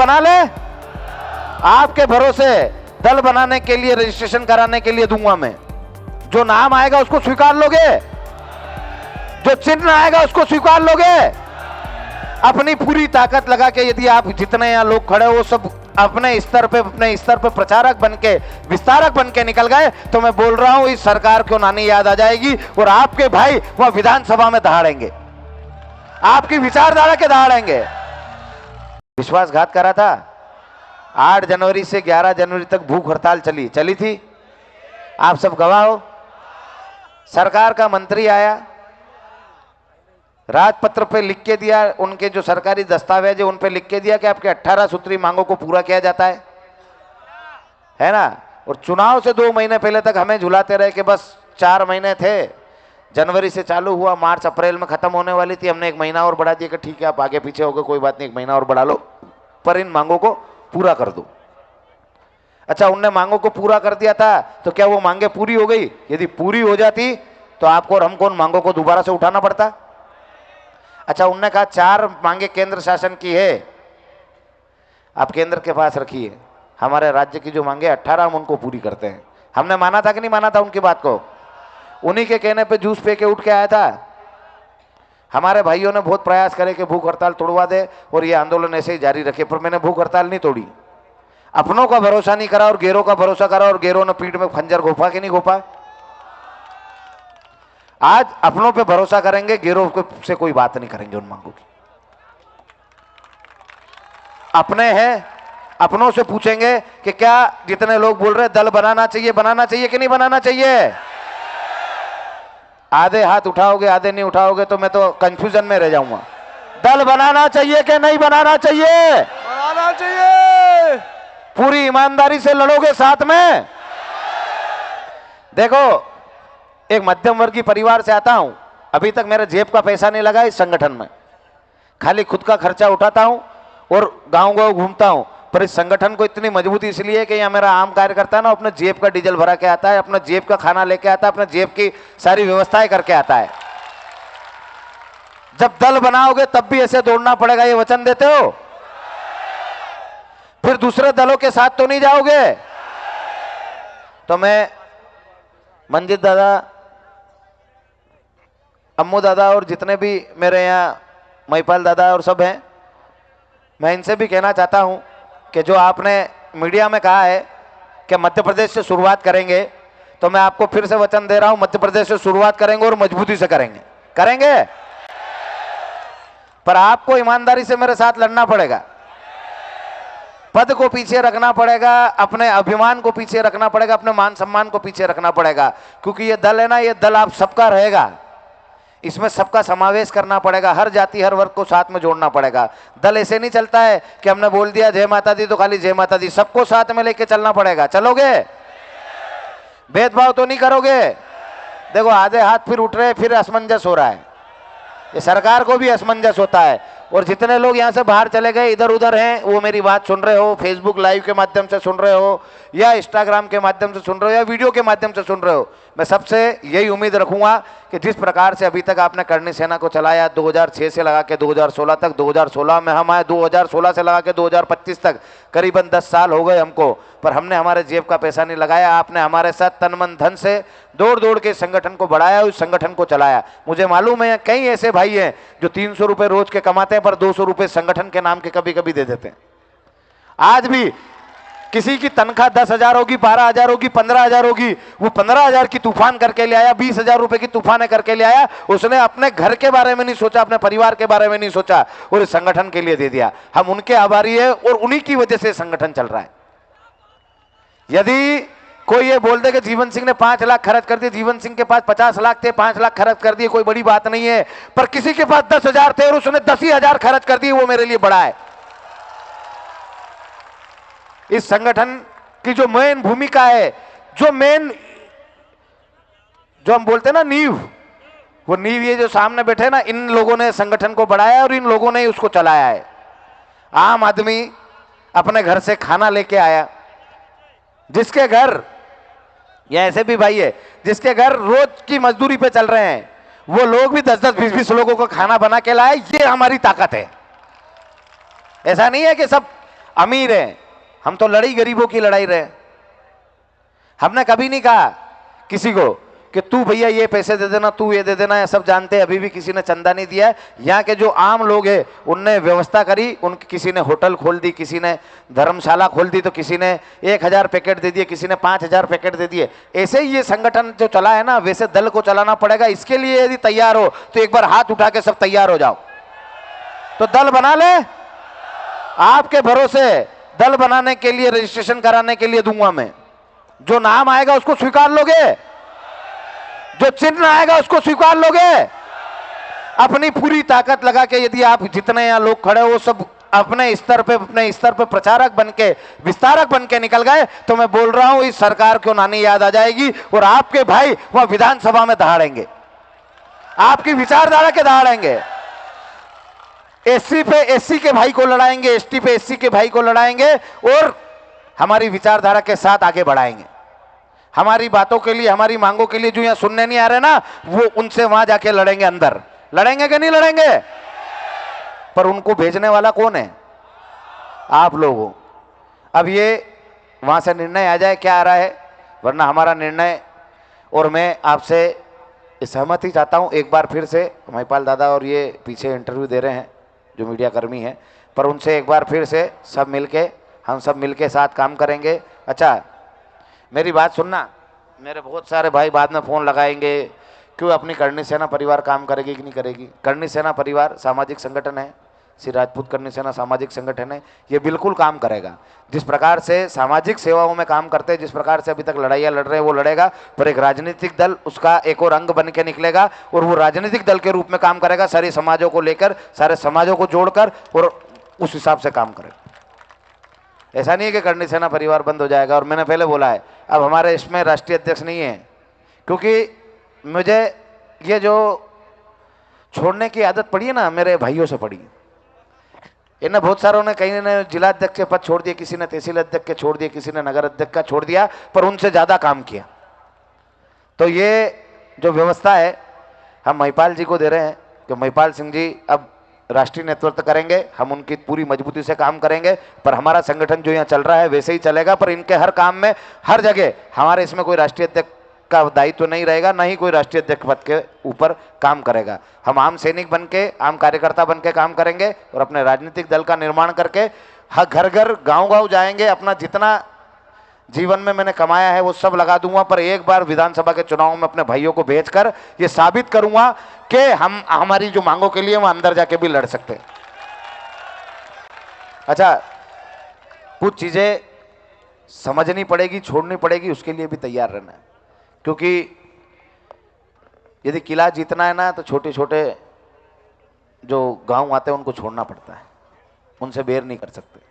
बना ले, आपके भरोसे दल बनाने के लिए रजिस्ट्रेशन कराने के लिए दूंगा मैं। जो नाम आएगा उसको स्वीकार लोगे, जो चिन्ह आएगा उसको स्वीकार लोगे। अपनी पूरी ताकत लगा के यदि आप जितने यहां लोग खड़े हो वो सब अपने स्तर पे प्रचारक बनके विस्तारक बनके निकल गए तो मैं बोल रहा हूं इस सरकार को नानी याद आ जाएगी और आपके भाई वह विधानसभा में दहाड़ेंगे, आपकी विचारधारा के दहाड़ेंगे। विश्वासघात करा था। 8 जनवरी से 11 जनवरी तक भूख हड़ताल चली थी, आप सब गवाह हो। सरकार का मंत्री आया, राजपत्र पे लिख के दिया, उनके जो सरकारी दस्तावेज है उन पे लिख के दिया कि आपके 18 सूत्री मांगों को पूरा किया जाता है ना। और चुनाव से 2 महीने पहले तक हमें झुलाते रहे कि बस 4 महीने थे, जनवरी से चालू हुआ, मार्च अप्रैल में खत्म होने वाली थी, हमने 1 महीना और बढ़ा दिया कि ठीक है आप आगे पीछे हो गए कोई बात नहीं, 1 महीना और बढ़ा लो, पर इन मांगों को पूरा कर दो। अच्छा, उनने मांगों को पूरा कर दिया था तो क्या वो मांगे पूरी हो गई? यदि पूरी हो जाती तो आपको और हमको उन मांगों को दोबारा से उठाना पड़ता। अच्छा, उनने कहा 4 मांगे केंद्र शासन की है, आप केंद्र के पास रखिए, हमारे राज्य की जो मांगे 18 हम उनको पूरी करते हैं। हमने माना था कि नहीं माना था उनकी बात को? उन्हीं के कहने पे जूस पे के उठ के आया था। हमारे भाइयों ने बहुत प्रयास करे कि भूख हड़ताल तोड़वा दे और ये आंदोलन ऐसे ही जारी रखे, पर मैंने भूख हड़ताल नहीं तोड़ी। अपनों का भरोसा नहीं करा और गैरों का भरोसा करा, और गैरों ने पीठ में खंजर घोपा कि नहीं घोपा। आज अपनों पे भरोसा करेंगे, गैरों से कोई बात नहीं करेंगे उन मांगों की। अपने हैं, अपनों से पूछेंगे कि क्या जितने लोग बोल रहे दल बनाना चाहिए कि नहीं बनाना चाहिए। आधे हाथ उठाओगे आधे नहीं उठाओगे तो मैं तो कंफ्यूजन में रह जाऊंगा। दल बनाना चाहिए कि नहीं बनाना चाहिए? बनाना चाहिए। पूरी ईमानदारी से लड़ोगे साथ में? देखो, एक मध्यम वर्गीय परिवार से आता हूं, अभी तक मेरे जेब का पैसा नहीं लगा इस संगठन में, खाली खुद का खर्चा उठाता हूं और गांव-गांव घूमता हूं। पर इस संगठन को इतनी मजबूती इसलिए है कि यहाँ मेरा आम कार्यकर्ता है ना, अपने जेब का डीजल भरा के आता है, अपना जेब का खाना लेके आता है, अपने जेब की सारी व्यवस्थाएं करके आता है। जब दल बनाओगे तब भी ऐसे दौड़ना पड़ेगा, ये वचन देते हो? फिर दूसरे दलों के साथ तो नहीं जाओगे? तो मैं मंजित दादा, अम्मू दादा और जितने भी मेरे यहाँ महिपाल दादा और सब हैं, मैं इनसे भी कहना चाहता हूं कि जो आपने मीडिया में कहा है कि मध्य प्रदेश से शुरुआत करेंगे, तो मैं आपको फिर से वचन दे रहा हूं, मध्य प्रदेश से शुरुआत करेंगे और मजबूती से करेंगे। पर आपको ईमानदारी से मेरे साथ लड़ना पड़ेगा, पद को पीछे रखना पड़ेगा, अपने अभिमान को पीछे रखना पड़ेगा, अपने मान सम्मान को पीछे रखना पड़ेगा, क्योंकि ये दल है ना, ये दल आप सबका रहेगा, इसमें सबका समावेश करना पड़ेगा, हर जाति हर वर्ग को साथ में जोड़ना पड़ेगा। दल ऐसे नहीं चलता है कि हमने बोल दिया जय माता दी तो खाली जय माता दी, सबको साथ में लेके चलना पड़ेगा। चलोगे? भेदभाव तो नहीं करोगे? देखो, आधे हाथ फिर उठ रहे, फिर असमंजस हो रहा है, ये सरकार को भी असमंजस होता है। और जितने लोग यहाँ से बाहर चले गए इधर उधर हैं, वो मेरी बात सुन रहे हो, फेसबुक लाइव के माध्यम से सुन रहे हो या इंस्टाग्राम के माध्यम से सुन रहे हो या वीडियो के माध्यम से सुन रहे हो, मैं सबसे यही उम्मीद रखूंगा कि जिस प्रकार से अभी तक आपने करणी सेना को चलाया, 2006 से लगा के 2016 तक, 2016 में हम आए, 2016 से लगा के 2025 तक करीबन 10 साल हो गए हमको, पर हमने हमारे जेब का पैसा नहीं लगाया। आपने हमारे साथ तन मन धन से दौड़ के संगठन को बढ़ाया, उस संगठन को चलाया। मुझे मालूम है कई ऐसे भाई हैं जो 300 रुपए रोज के कमाते हैं, पर 200 रुपए संगठन के नाम के कभी कभी दे देते हैं। आज भी किसी की तनख्वाह 10,000 होगी, 12,000 होगी, 15,000 होगी, वो 15,000 की तूफान करके ले आया, 20,000 रुपए की तूफान करके ले आया, उसने अपने घर के बारे में नहीं सोचा, अपने परिवार के बारे में नहीं सोचा और इस संगठन के लिए दे दिया। हम उनके आभारी है और उन्हीं की वजह से संगठन चल रहा है। यदि कोई ये बोल दे कि जीवन सिंह ने 5 लाख खर्च कर दिए, जीवन सिंह के पास 50 लाख थे, 5 लाख खर्च कर दिए, कोई बड़ी बात नहीं है, पर किसी के पास 10,000 थे और उसने 10,000 खर्च कर दिए, वो मेरे लिए बड़ा है। इस संगठन की जो मेन भूमिका है, जो हम बोलते हैं ना नींव, वो नींव ये जो सामने बैठे ना, इन लोगों ने संगठन को बढ़ाया और इन लोगों ने उसको चलाया है। आम आदमी अपने घर से खाना लेके आया, जिसके घर, या ऐसे भी भाई है जिसके घर रोज की मजदूरी पे चल रहे हैं, वो लोग भी 10-10, 20-20 लोगों को खाना बना के लाए। ये हमारी ताकत है। ऐसा नहीं है कि सब अमीर हैं, हम तो लड़ी गरीबों की लड़ाई रहे। हमने कभी नहीं कहा किसी को कि तू भैया ये पैसे दे देना, तू ये दे देना, ये सब जानते हैं। अभी भी किसी ने चंदा नहीं दिया है। यहाँ के जो आम लोग हैं उनने व्यवस्था करी, उनकी किसी ने होटल खोल दी, किसी ने धर्मशाला खोल दी, तो किसी ने 1000 पैकेट दे दिए, किसी ने 5000 पैकेट दे दिए। ऐसे ही ये संगठन जो चला है ना, वैसे दल को चलाना पड़ेगा। इसके लिए यदि तैयार हो तो एक बार हाथ उठा के सब तैयार हो जाओ, तो दल बना ले। आपके भरोसे दल बनाने के लिए, रजिस्ट्रेशन कराने के लिए दूंगा मैं। जो नाम आएगा उसको स्वीकार लोगे, जो चिन्ह आएगा उसको स्वीकार लोगे। अपनी पूरी ताकत लगा के यदि आप जितने यहां लोग खड़े हो सब अपने स्तर पे प्रचारक बनके, विस्तारक बनके निकल गए, तो मैं बोल रहा हूं इस सरकार को नानी याद आ जाएगी और आपके भाई वह विधानसभा में दहाड़ेंगे, आपकी विचारधारा के दहाड़ेंगे। एससी पे एससी के भाई को लड़ाएंगे, एसटी पे एससी के भाई को लड़ाएंगे और हमारी विचारधारा के साथ आगे बढ़ाएंगे। हमारी बातों के लिए, हमारी मांगों के लिए जो यहां सुनने नहीं आ रहे ना, वो उनसे वहां जाके लड़ेंगे। अंदर लड़ेंगे कि नहीं लड़ेंगे? पर उनको भेजने वाला कौन है? आप लोग हो। अब ये वहां से निर्णय आ जाए क्या आ रहा है, वरना हमारा निर्णय, और मैं आपसे सहमति चाहता हूं एक बार फिर से। महिपाल दादा और ये पीछे इंटरव्यू दे रहे हैं जो मीडिया कर्मी हैं, पर उनसे एक बार फिर से सब मिलके, हम सब मिलके साथ काम करेंगे। अच्छा मेरी बात सुनना, मेरे बहुत सारे भाई बाद में फ़ोन लगाएंगे क्यों अपनी करणी सेना परिवार काम करेगी कि नहीं करेगी। करणी सेना परिवार सामाजिक संगठन है, श्री राजपूत करणी सेना सामाजिक संगठन है, ये बिल्कुल काम करेगा। जिस प्रकार से सामाजिक सेवाओं में काम करते हैं, जिस प्रकार से अभी तक लड़ाइयाँ लड़ रहे हैं वो लड़ेगा, पर एक राजनीतिक दल उसका एक और अंग बन के निकलेगा और वो राजनीतिक दल के रूप में काम करेगा, सारे समाजों को लेकर, सारे समाजों को जोड़कर, और उस हिसाब से काम करेगा। ऐसा नहीं है कि करणी सेना परिवार बंद हो जाएगा। और मैंने पहले बोला है, अब हमारे इसमें राष्ट्रीय अध्यक्ष नहीं है, क्योंकि मुझे ये जो छोड़ने की आदत पड़ी है ना, मेरे भाइयों से पड़ी। इन्हें बहुत सारों ने, कहीं ने जिला अध्यक्ष के पद छोड़ दिए, किसी ने तहसील अध्यक्ष के छोड़ दिए, किसी ने नगर अध्यक्ष का छोड़ दिया, पर उनसे ज़्यादा काम किया। तो ये जो व्यवस्था है हम महिपाल जी को दे रहे हैं कि महिपाल सिंह जी अब राष्ट्रीय नेतृत्व करेंगे, हम उनकी पूरी मजबूती से काम करेंगे। पर हमारा संगठन जो यहाँ चल रहा है वैसे ही चलेगा, पर इनके हर काम में, हर जगह हमारे इसमें कोई राष्ट्रीय अध्यक्ष का दायित्व नहीं रहेगा, ना ही कोई राष्ट्रीय अध्यक्ष पद के ऊपर काम करेगा। हम आम सैनिक बन के, आम कार्यकर्ता बन के काम करेंगे और अपने राजनीतिक दल का निर्माण करके हर घर घर, गाँव गाँव जाएंगे। अपना जितना जीवन में मैंने कमाया है वो सब लगा दूंगा, पर एक बार विधानसभा के चुनाव में अपने भाइयों को भेजकर ये साबित करूंगा कि हम हमारी जो मांगों के लिए वहां अंदर जाके भी लड़ सकते हैं। अच्छा, कुछ चीजें समझनी पड़ेगी, छोड़नी पड़ेगी, उसके लिए भी तैयार रहना है। क्योंकि यदि किला जीतना है ना, तो छोटे छोटे जो गांव आते हैं उनको छोड़ना पड़ता है, उनसे बेर नहीं कर सकते।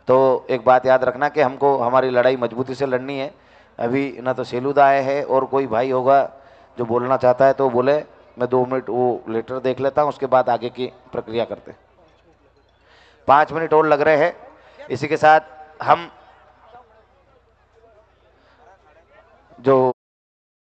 तो एक बात याद रखना कि हमको हमारी लड़ाई मजबूती से लड़नी है। अभी ना तो सेलूदा आए हैं, और कोई भाई होगा जो बोलना चाहता है तो बोले। मैं 2 मिनट वो लेटर देख लेता हूँ, उसके बाद आगे की प्रक्रिया करते हैं। 5 मिनट और लग रहे हैं। इसी के साथ हम जो